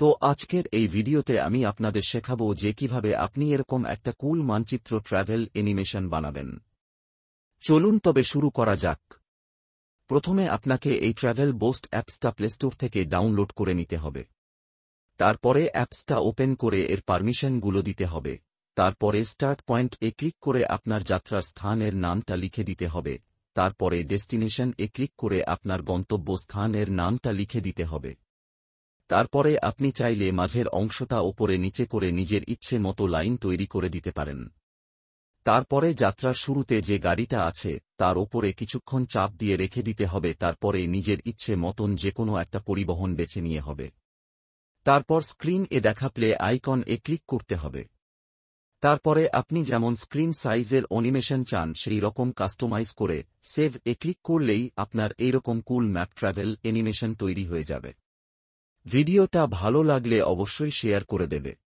তো আজকের এই ভিডিওতে আমি আপনাদের শেখাবো যে কিভাবে আপনি এরকম একটা কুল মানচিত্র ট্র্যাভেল অ্যানিমেশন বানাবেন। চলুন তবে শুরু করা যাক। প্রথমে আপনাকে এই ট্র্যাভেল বোস্ট অ্যাপসটা প্লে স্টোর থেকে ডাউনলোড করে নিতে হবে। তারপরে অ্যাপসটা ওপেন করে এর পারমিশনগুলো দিতে হবে। তারপরে স্টার্ট পয়েন্ট এ ক্লিক করে আপনার যাত্রার স্থানের নামটা লিখে দিতে হবে। তারপরে ডেস্টিনেশন এ ক্লিক করে আপনার গন্তব্যস্থানের নামটা লিখে দিতে হবে। তারপরে আপনি চাইলে মাঝের অংশটা ওপরে নিচে করে নিজের ইচ্ছে মতো লাইন তৈরি করে দিতে পারেন। তারপরে যাত্রার শুরুতে যে গাড়িটা আছে তার ওপরে কিছুক্ষণ চাপ দিয়ে রেখে দিতে হবে। তারপরে নিজের ইচ্ছে মতন যেকোনো একটা পরিবহন বেছে নিয়ে হবে। তারপর স্ক্রিন এ দেখা প্লে আইকন এ ক্লিক করতে হবে। তারপরে আপনি যেমন স্ক্রিন সাইজের অ্যানিমেশন চান সেই রকম কাস্টমাইজ করে সেভ এ ক্লিক করলেই আপনার এইরকম কুল ম্যাপ ট্র্যাভেল অ্যানিমেশন তৈরি হয়ে যাবে। ভিডিওটা ভালো লাগলে অবশ্যই শেয়ার করে দেবে।